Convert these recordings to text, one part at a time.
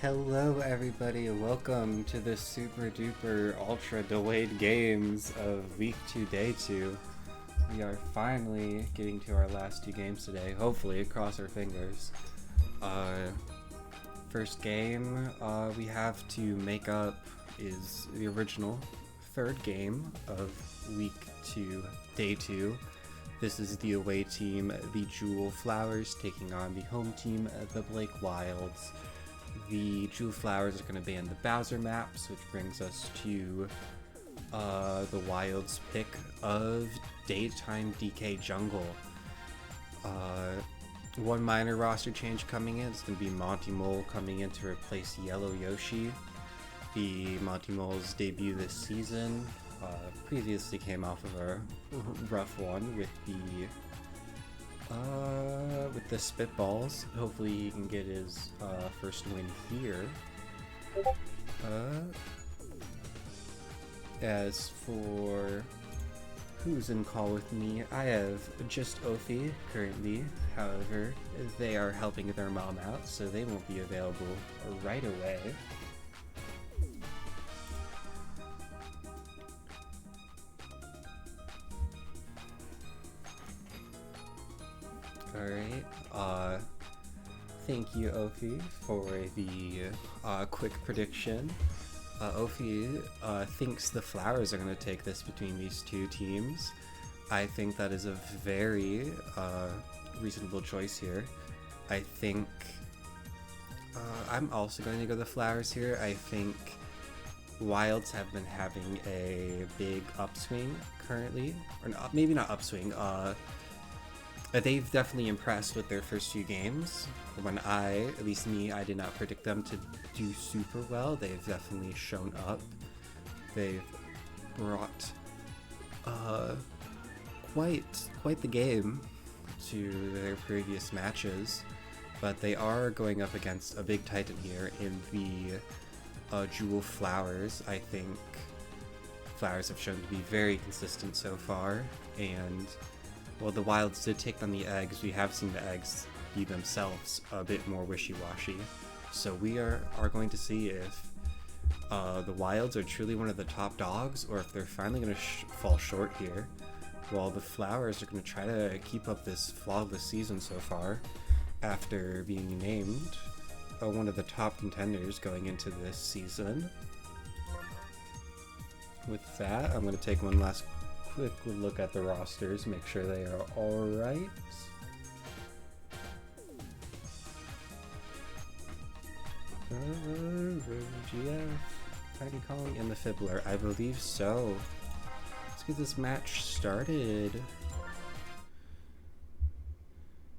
Hello everybody, welcome to the super duper ultra delayed games of week 2 day 2. We are finally getting to our last two games today, hopefully, cross our fingers. First game we have to make up is the original third game of week 2 day 2. This is the away team, the Juel Flowers, taking on the home team, the Blake Wilds. The Juel Flowers are going to be in the Bowser maps, which brings us to the Wilds pick of Daytime DK Jungle. One minor roster change coming in. It's going to be Monty Mole coming in to replace Yellow Yoshi. The Monty Mole's debut this season previously came off of a rough one with the Spitballs. Hopefully he can get his first win here. As for who's in call with me, I have just Ophi currently. However, they are helping their mom out, so they won't be available right away. Alright, thank you Ophi for the quick prediction. Ophi thinks the Flowers are going to take this between these two teams. I think that is a very reasonable choice here. I think I'm also going to go the Flowers here. I think Wilds have been having a big upswing currently, or not, maybe not upswing, they've definitely impressed with their first few games. When at least me, I did not predict them to do super well. They've definitely shown up. They've brought quite the game to their previous matches, but they are going up against a big titan here in the Juel Flowers. I think Flowers have shown to be very consistent so far, and while the Wilds did take on the eggs, we have seen the eggs be themselves a bit more wishy-washy. So we are going to see if the Wilds are truly one of the top dogs, or if they're finally going to fall short here, while the Flowers are going to try to keep up this flawless season so far, after being named one of the top contenders going into this season. With that, I'm going to take one last quick look at the rosters, make sure they are alright. GF, Tiny Kong, and the Fibbler. I believe so. Let's get this match started.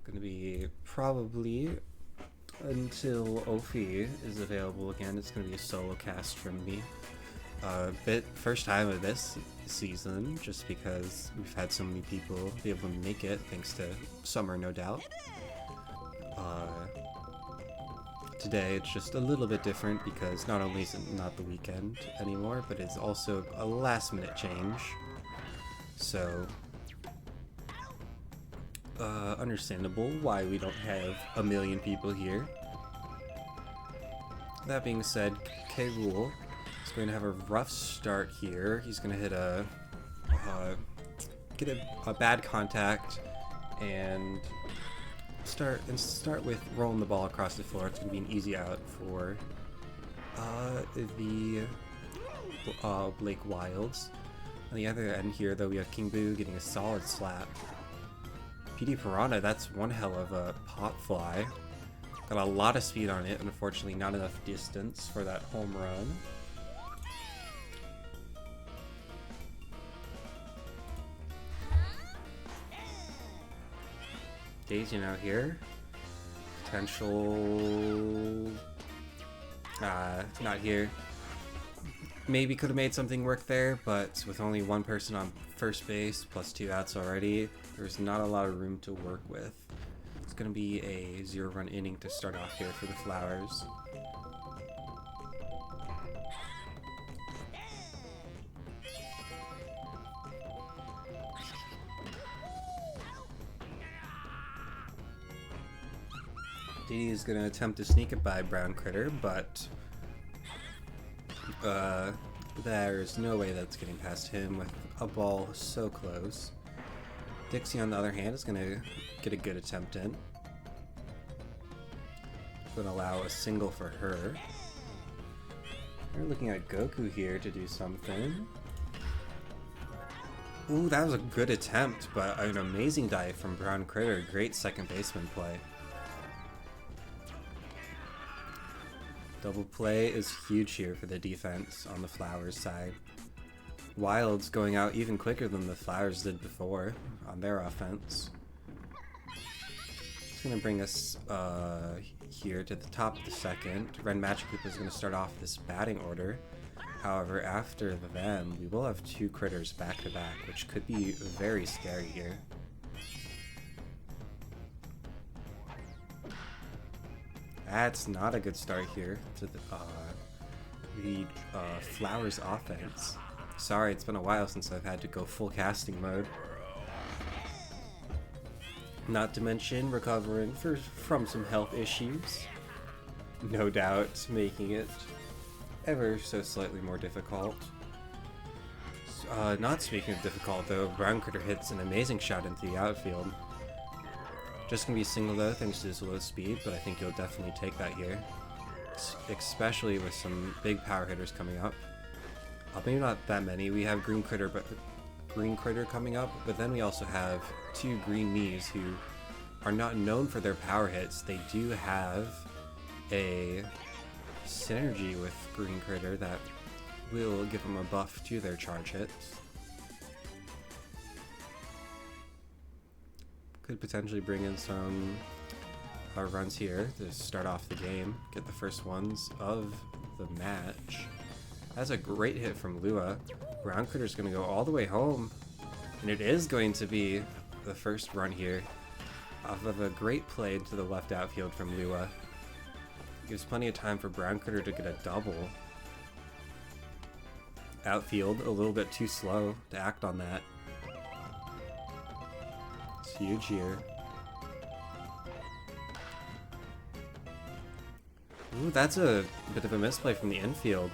Gonna be probably until Ophi is available again. It's gonna be a solo cast from me. First time of this season, just because we've had so many people be able to make it, thanks to summer, no doubt. Today it's just a little bit different because not only is it not the weekend anymore, but it's also a last minute change. So, understandable why we don't have a million people here. That being said, K-Rule is going to have a rough start here. He's going to hit get a bad contact and start with rolling the ball across the floor. It's going to be an easy out for the Blake Wilds. On the other end here, though, we have King Boo getting a solid slap. PD Piranha, that's one hell of a pop fly. Got a lot of speed on it, unfortunately not enough distance for that home run. Daisy now here. Potential... not here. Maybe could have made something work there, but with only one person on first base, plus 2 outs already, there's not a lot of room to work with. It's going to be a 0-run inning to start off here for the Flowers. Dee is gonna attempt to sneak it by Brown Critter, but there's no way that's getting past him with a ball so close. Dixie, on the other hand, is gonna get a good attempt in. Gonna allow a single for her. We're looking at Goku here to do something. Ooh, that was a good attempt, but an amazing dive from Brown Critter. Great second baseman play. Double play is huge here for the defense on the Flowers side. Wild's going out even quicker than the Flowers did before on their offense. It's going to bring us here to the top of the second. Ren Magic Loop is going to start off this batting order. However, after them, we will have two critters back to back, which could be very scary here. That's not a good start here to the Flowers offense. Sorry, it's been a while since I've had to go full casting mode. Not to mention recovering from some health issues. No doubt making it ever so slightly more difficult. Not speaking of difficult though, Brown Critter hits an amazing shot into the outfield. Just gonna be single though, thanks to his low speed, but I think you'll definitely take that here. Especially with some big power hitters coming up. Maybe not that many. We have Green Critter coming up, but then we also have two Green Mees who are not known for their power hits. They do have a synergy with Green Critter that will give them a buff to their charge hits. Could potentially bring in some runs here to start off the game, get the first ones of the match. That's a great hit from Lua. Brown Critter's going to go all the way home, and it is going to be the first run here off of a great play to the left outfield from Lua. Gives plenty of time for Brown Critter to get a double. Outfield a little bit too slow to act on that. It's huge here. Ooh, that's a bit of a misplay from the infield.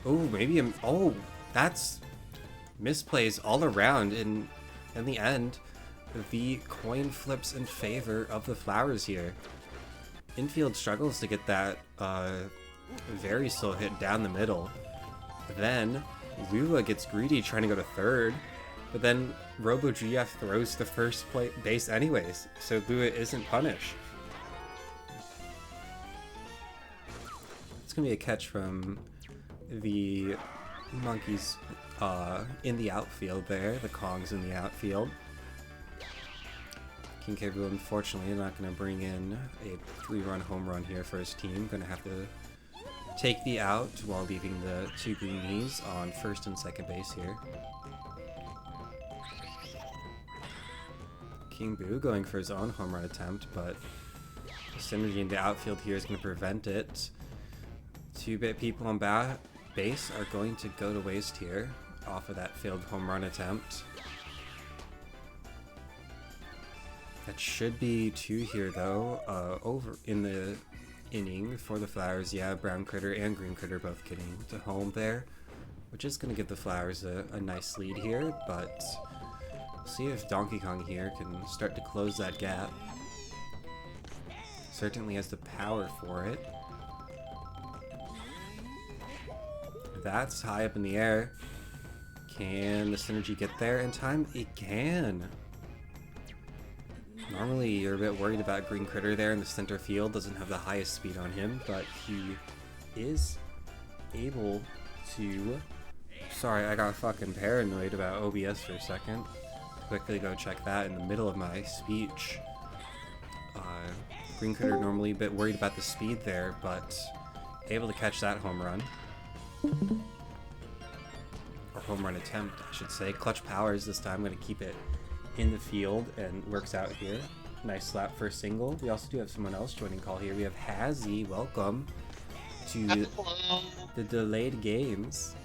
Ooh, maybe oh, that's misplays all around. In the end, the coin flips in favor of the Flowers here. Infield struggles to get that very slow hit down the middle. Then Lua gets greedy trying to go to third, but then Robo GF throws to first base anyways, so Lua isn't punished. It's gonna be a catch from the monkeys in the outfield there, the Kongs in the outfield. King K. Rool, unfortunately, not going to bring in a 3-run home run here for his team. Going to have to take the out while leaving the two Green Mees on first and second base here. King Boo going for his own home run attempt, but the synergy in the outfield here is going to prevent it. Two people on base are going to go to waste here off of that failed home run attempt. That should be 2 here though, over in the inning for the Flowers. Yeah, Brown Critter and Green Critter both getting to home there, which is going to give the Flowers a nice lead here, but see if Donkey Kong here can start to close that gap. Certainly has the power for it. That's high up in the air. Can the synergy get there in time? It can. Normally you're a bit worried about Green Critter there in the center field. Doesn't have the highest speed on him, but he is able to... Sorry, I got fucking paranoid about OBS for a second. Quickly go check that in the middle of my speech. Green Critter normally a bit worried about the speed there, but able to catch that home run. Or home run attempt, I should say. Clutch Powers this time, going to keep it in the field and works out here. Nice slap for a single. We also do have someone else joining call here. We have Hazzy. Welcome to the delayed games.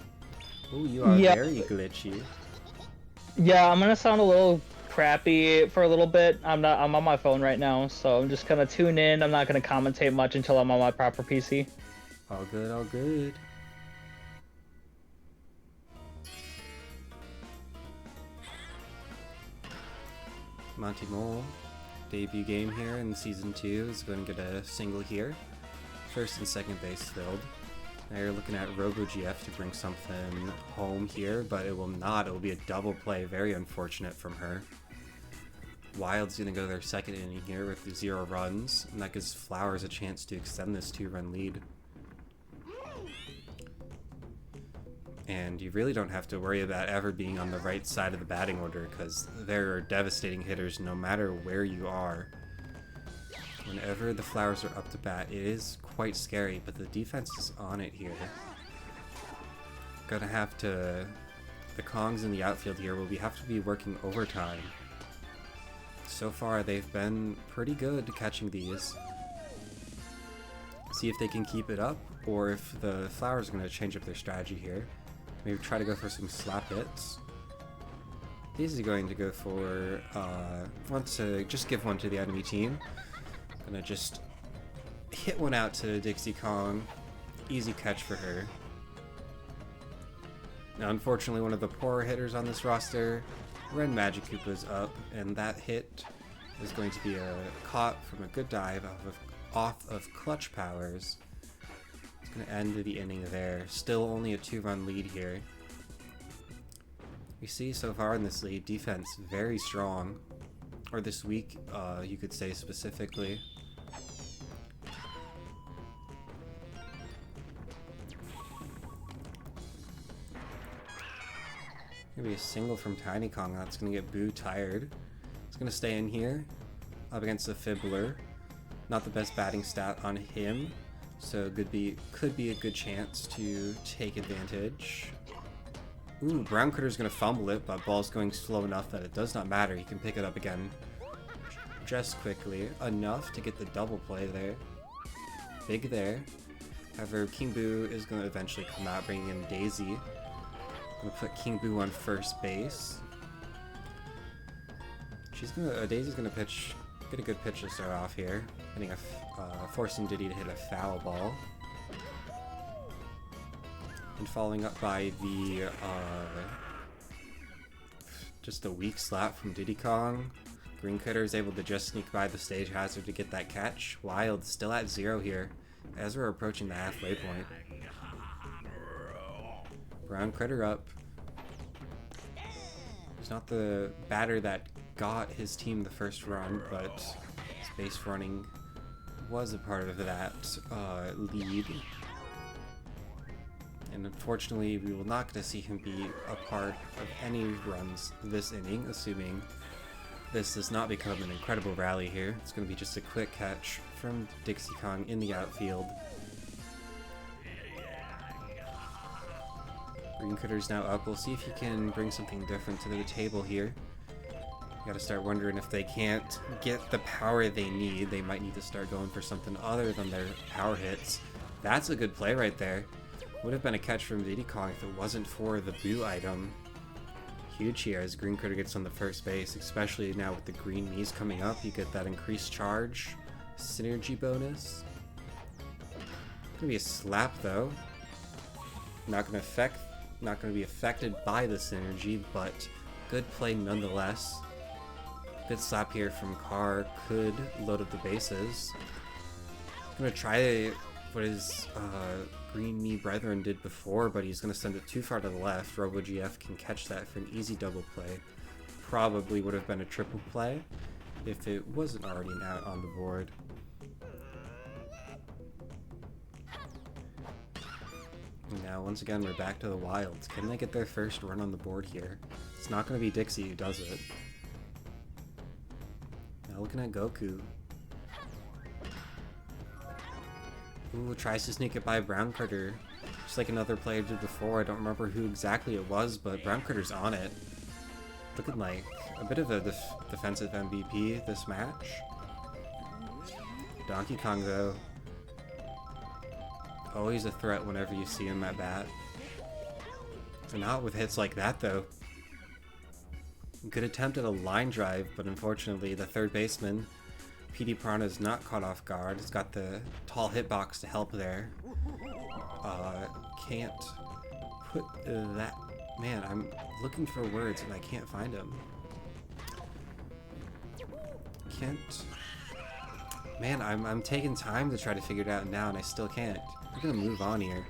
Oh, you are very glitchy. Yeah, I'm gonna sound a little crappy for a little bit. I'm on my phone right now, so I'm just gonna tune in. I'm not gonna commentate much until I'm on my proper PC. All good, all good. Monty Mole, debut game here in Season 2, is going to get a single here. First and second base filled. Now you're looking at RoboGF to bring something home here, but it will not. It will be a double play. Very unfortunate from her. Wild's going to go their second inning here with 0 runs, and that gives Flowers a chance to extend this 2-run lead. And you really don't have to worry about ever being on the right side of the batting order, because there are devastating hitters no matter where you are. Whenever the Flowers are up to bat, it is quite scary, but the defense is on it here. Gonna have to... The Kongs in the outfield here will have to be working overtime. So far, they've been pretty good catching these. See if they can keep it up, or if the Flowers are going to change up their strategy here. Maybe try to go for some slap hits. These are going to go for... want to just give one to the enemy team. Gonna just hit one out to Dixie Kong. Easy catch for her. Now, unfortunately, one of the poorer hitters on this roster, Ren Magikoopa's up, and that hit is going to be caught from a good dive off of Clutch Powers. It's going to end the inning there. Still only a 2-run lead here. We see so far in this lead, defense very strong. Or this week, you could say specifically. Gonna be a single from Tiny Kong. That's gonna get Boo tired. It's gonna stay in here, up against the Fibbler. Not the best batting stat on him, so could be a good chance to take advantage. Ooh, Brown Critter's gonna fumble it, but ball's going slow enough that it does not matter. He can pick it up again just quickly enough to get the double play there. Big there. However, King Boo is gonna eventually come out, bringing in Daisy. I'm gonna put King Boo on first base. Daisy's gonna get a good pitch to start off here, forcing Diddy to hit a foul ball, and following up by the just a weak slap from Diddy Kong. Green Cutter is able to just sneak by the stage hazard to get that catch. Wild still at 0 here, as we're approaching the halfway point. Brown Critter up. He's not the batter that got his team the first run, but his base running was a part of that lead. And unfortunately, we will not get to see him be a part of any runs this inning, assuming this does not become an incredible rally here. It's going to be just a quick catch from Dixie Kong in the outfield. Green Critter's now up. We'll see if he can bring something different to the table here. Gotta start wondering if they can't get the power they need. They might need to start going for something other than their power hits. That's a good play right there. Would have been a catch from Diddy Kong if it wasn't for the Boo item. Huge here as Green Critter gets on the first base, especially now with the green knees coming up. You get that increased charge, synergy bonus. Gonna be a slap though. Not gonna be affected by the synergy, but good play nonetheless. Good slap here from Carr, could load up the bases. Gonna try what his green knee brethren did before, but he's gonna send it too far to the left. RoboGF can catch that for an easy double play. Probably would have been a triple play if it wasn't already out on the board. Now, once again, we're back to the Wilds. Can they get their first run on the board here? It's not going to be Dixie who does it. Now looking at Goku. Ooh, tries to sneak it by Brown Critter. Just like another player did before. I don't remember who exactly it was, but Brown Critter's on it. Looking like a bit of a defensive MVP this match. Donkey Kong, though. Always a threat whenever you see him at bat. And not with hits like that, though. Good attempt at a line drive, but unfortunately the third baseman, PD Piranha, is not caught off guard. He's got the tall hitbox to help there. Can't put that... Man, I'm looking for words and I can't find them. Can't... Man, I'm taking time to try to figure it out now and I still can't. We're gonna move on here.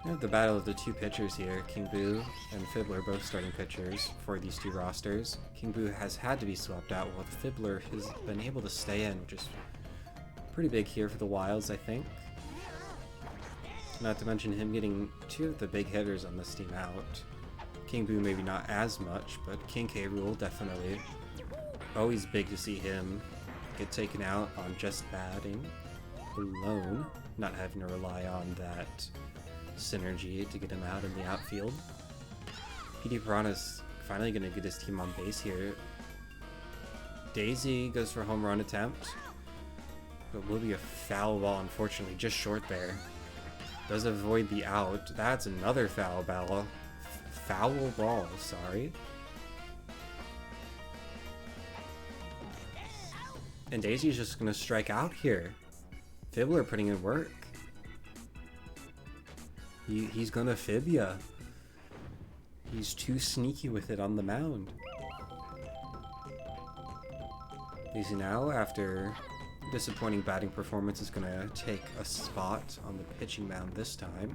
We have the battle of the two pitchers here. King Boo and Fibbler, both starting pitchers for these two rosters. King Boo has had to be swapped out while the Fibbler has been able to stay in, which is pretty big here for the Wilds, I think. Not to mention him getting two of the big hitters on this team out. King Boo maybe not as much, but King K. Rool definitely. Always big to see him get taken out on just batting alone, not having to rely on that synergy to get him out in the outfield. PD Piranha's finally going to get his team on base here. Daisy goes for a home run attempt, but will be a foul ball, unfortunately, just short there. Does avoid the out. That's another foul ball. Foul ball, sorry. And Daisy's just going to strike out here. Fibbler putting in work. He's going to fib ya. He's too sneaky with it on the mound. Daisy now, after disappointing batting performance, is going to take a spot on the pitching mound this time.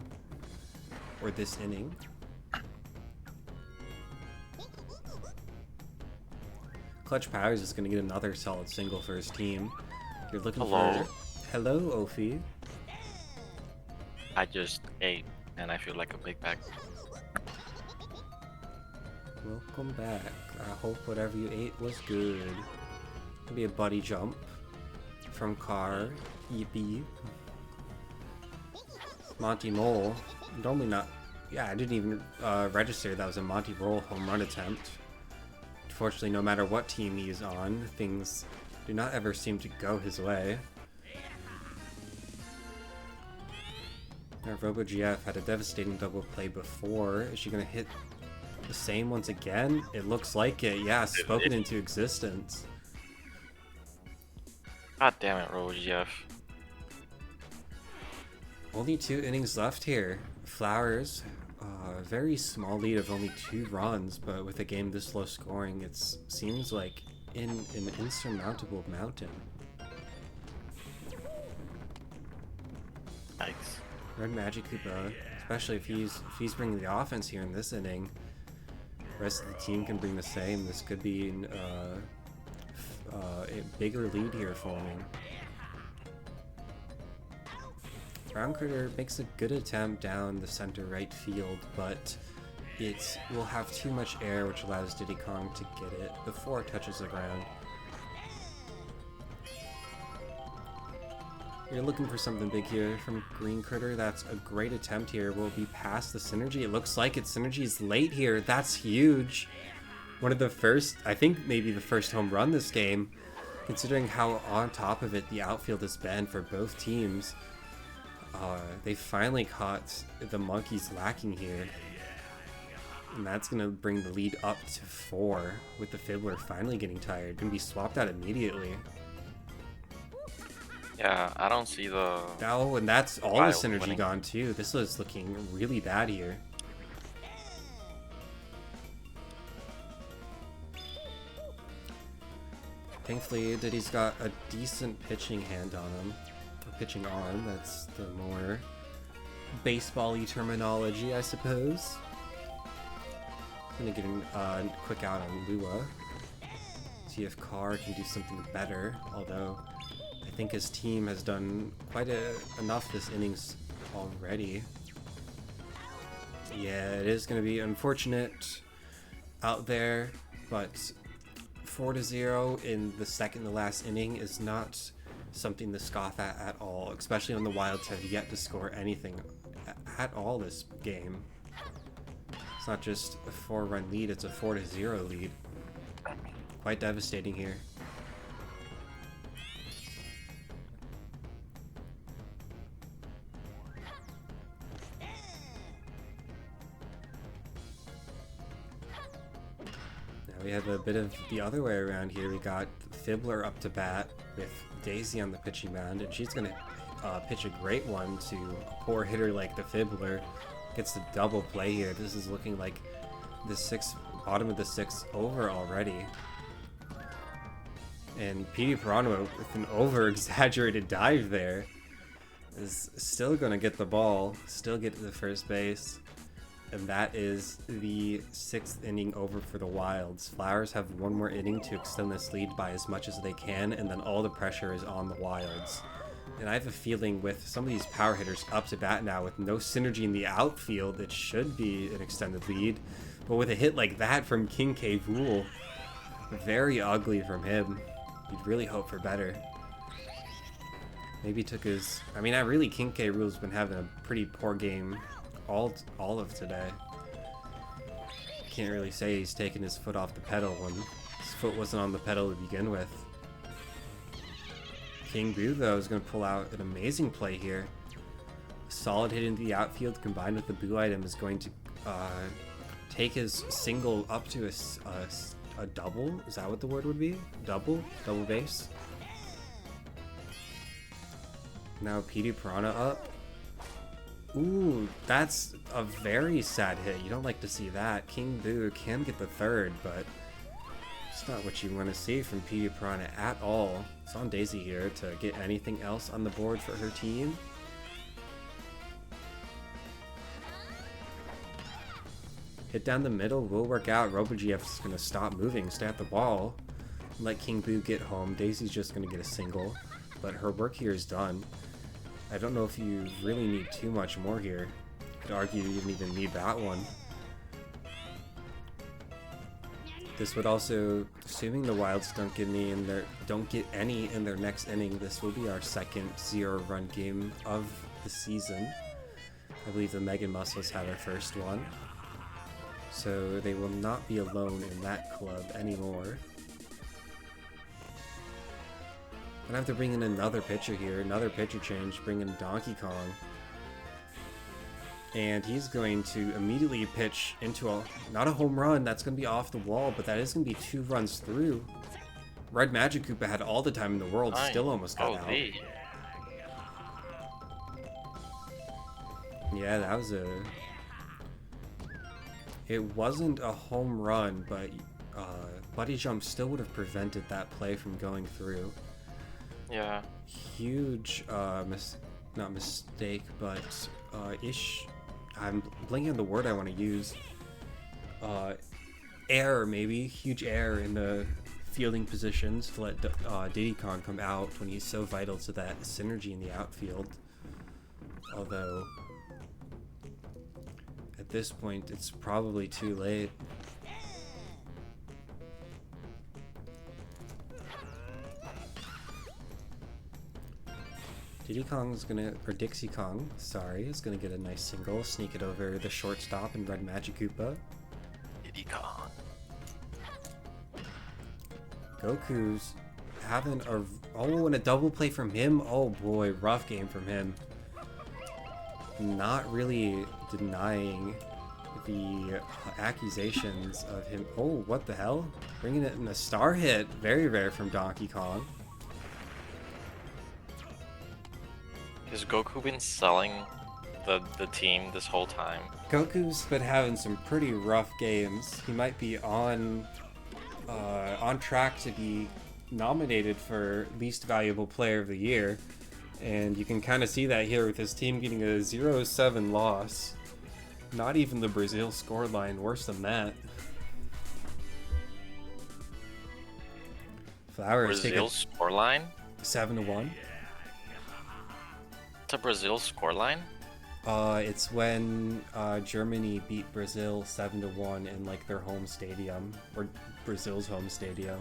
Or this inning. Clutch Powers is going to get another solid single for his team. You're looking for... Hello, Ophi. I just ate and I feel like a big bag. Welcome back. I hope whatever you ate was good. Could be a buddy jump from Car. Yippee. Monty Mole. Normally not... Yeah, I didn't even register that was a Monty Roll home run attempt. Unfortunately, no matter what team he is on, things do not ever seem to go his way. Our RoboGF had a devastating double play before. Is she going to hit the same once again? It looks like it. Yeah, spoken into existence. God damn it, RoboGF. Only 2 innings left here. Flowers, very small lead of only 2 runs, but with a game this low scoring, it seems like in an insurmountable mountain. Nice. Red Magic Koopa, especially if he's bringing the offense here in this inning, the rest of the team can bring the same. This could be a bigger lead here for me. Brown Critter makes a good attempt down the center right field, but it will have too much air, which allows Diddy Kong to get it before it touches the ground. You're looking for something big here from Green Critter. That's a great attempt here. Will it be past the synergy? It looks like its synergy is late here. That's huge. One of the first, I think maybe the first home run this game, considering how on top of it the outfield has been for both teams. They finally caught the monkeys lacking here. And that's going to bring the lead up to 4 with the Fibbler finally getting tired. Going to be swapped out immediately. Yeah, I don't see the... Oh, and that's all the synergy gone too. This was looking really bad here. Thankfully, Diddy's got a decent pitching hand on him. A pitching arm, that's the more baseball-y terminology, I suppose. Gonna get a quick out on Lua. See if Carr can do something better, although I think his team has done quite enough this innings already. Yeah, it is going to be unfortunate out there, but 4-0 in the second to last inning is not something to scoff at all, especially when the Wilds have yet to score anything at all this game. It's not just a 4-run lead, it's a 4-0 lead. Quite devastating here. Now we have a bit of the other way around here. We got Fibbler up to bat with Daisy on the pitching mound, and she's gonna pitch a great one to a poor hitter like the Fibbler. Gets the double play here. This is looking like the bottom of the sixth over already. And PD Piranha with an over-exaggerated dive there is still gonna get the ball, still get to the first base. And that is the 6th inning over for the Wilds. Flowers have one more inning to extend this lead by as much as they can, and then all the pressure is on the Wilds. And I have a feeling with some of these power hitters up to bat now with no synergy in the outfield, it should be an extended lead. But with a hit like that from King K. Vool, very ugly from him. You'd really hope for better. Maybe took his... I mean, King K. Vool's been having a pretty poor game all of today. Can't really say he's taken his foot off the pedal when his foot wasn't on the pedal to begin with. King Boo, though, is going to pull out an amazing play here. A solid hit into the outfield combined with the Boo item is going to take his single up to a double. Is that what the word would be? Double base. Now PD Piranha up. Ooh, that's a very sad hit. You don't like to see that. King Boo can get the third, but it's not what you want to see from PD Piranha at all. It's on Daisy here to get anything else on the board for her team. Hit down the middle will work out. RoboGF is going to stop moving, stay at the ball, let King Boo get home. Daisy's just going to get a single, but her work here is done. I don't know if you really need too much more here. You could argue you didn't even need that one. This would also, assuming the Wilds don't get any in their next inning, this will be our second 0-run game of the season. I believe the Mega Muscles had our first one. So they will not be alone in that club anymore. I'm gonna have to bring in another pitcher here, another pitcher change, bring in Donkey Kong. And he's going to immediately pitch into not a home run, that's gonna be off the wall, but that is gonna be 2 runs through. Red Magic Koopa had all the time in the world, still almost got out. Yeah, that was it wasn't a home run, but Buddy Jump still would have prevented that play from going through. Yeah. Huge, not mistake, but I'm blanking on the word I want to use. Error, maybe. Huge error in the fielding positions to let Diddy Kong come out when he's so vital to that synergy in the outfield. Although, at this point, it's probably too late. Dixie Kong, sorry, is gonna get a nice single, sneak it over the shortstop and Red Magic Koopa. Diddy Kong. Goku's having and a double play from him. Oh boy, rough game from him. Not really denying the accusations of him. Oh, what the hell? Bringing it in a star hit. Very rare from Donkey Kong. Has Goku been selling the team this whole time? Goku's been having some pretty rough games. He might be on track to be nominated for Least Valuable Player of the Year, and you can kind of see that here with his team getting a 0-7 loss. Not even the Brazil scoreline, worse than that. Flowers Brazil scoreline? 7-1. To Brazil scoreline? It's when Germany beat Brazil 7-1 in like their home stadium, or Brazil's home stadium.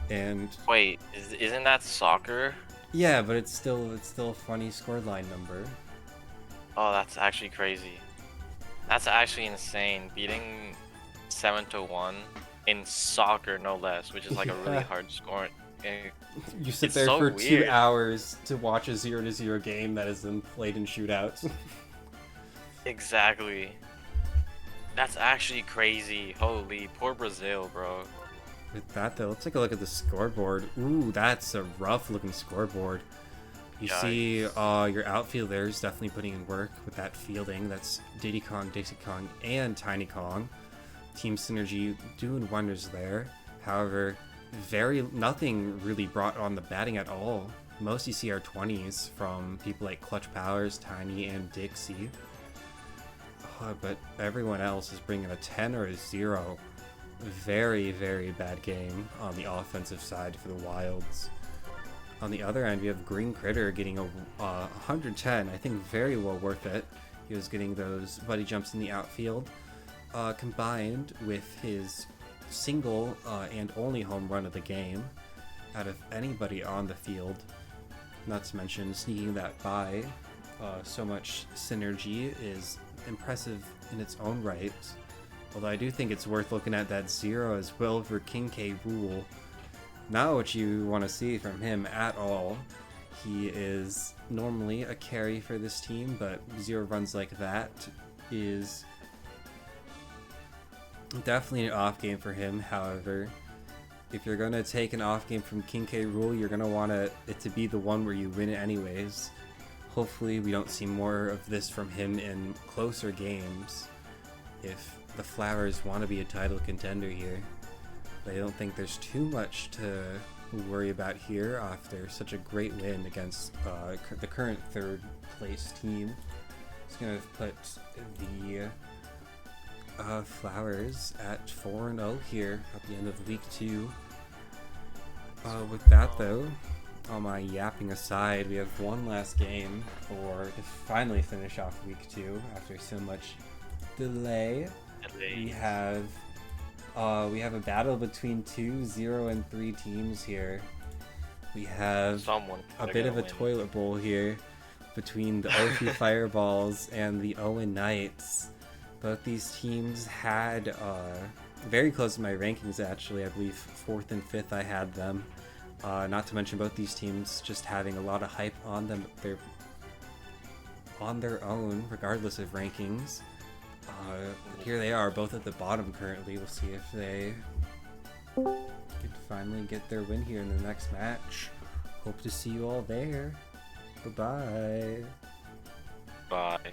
And wait, isn't that soccer? Yeah, but it's still a funny scoreline number. Oh, that's actually crazy. That's actually insane. Beating 7-1 in soccer, no less, which is like a really hard score. You sit there for 2 hours to watch a 0-0 game that is then played in shootouts. Exactly. That's actually crazy. Holy, poor Brazil, bro. With that though, let's take a look at the scoreboard. Ooh, that's a rough looking scoreboard. You see your outfielders definitely putting in work with that fielding. That's Diddy Kong, Dixie Kong, and Tiny Kong. Team synergy doing wonders there. However, nothing really brought on the batting at all. Most you see are 20s from people like Clutch Powers, Tiny, and Dixie. But everyone else is bringing a 10 or a 0. Very, very bad game on the offensive side for the Wilds. On the other end, we have Green Critter getting a 110. I think very well worth it. He was getting those buddy jumps in the outfield, combined with his single and only home run of the game out of anybody on the field. Not to mention sneaking that by. So much synergy is impressive in its own right. Although I do think it's worth looking at that 0 as well for King K. Rool. Not what you want to see from him at all. He is normally a carry for this team, but 0 runs like that is definitely an off game for him. However, if you're going to take an off game from King K. Rool, you're going to want it to be the one where you win it anyways. Hopefully we don't see more of this from him in closer games if the Flowers want to be a title contender here. I don't think there's too much to worry about here after such a great win against the current third place team. It's going to put the Flowers at 4-0 here at the end of week 2. With that though, all my yapping aside, we have one last game to finally finish off week 2 after so much delay. We have a battle between 2, 0, and 3 teams here. We have a bit of a toilet bowl here between the Ophi Fireballs and the Owen Knights. Both these teams had very close to my rankings actually. I believe 4th and 5th I had them. Not to mention both these teams just having a lot of hype on them. They're on their own regardless of rankings. Here they are, both at the bottom currently. We'll see if they can finally get their win here in the next match. Hope to see you all there. Bye-bye. Bye.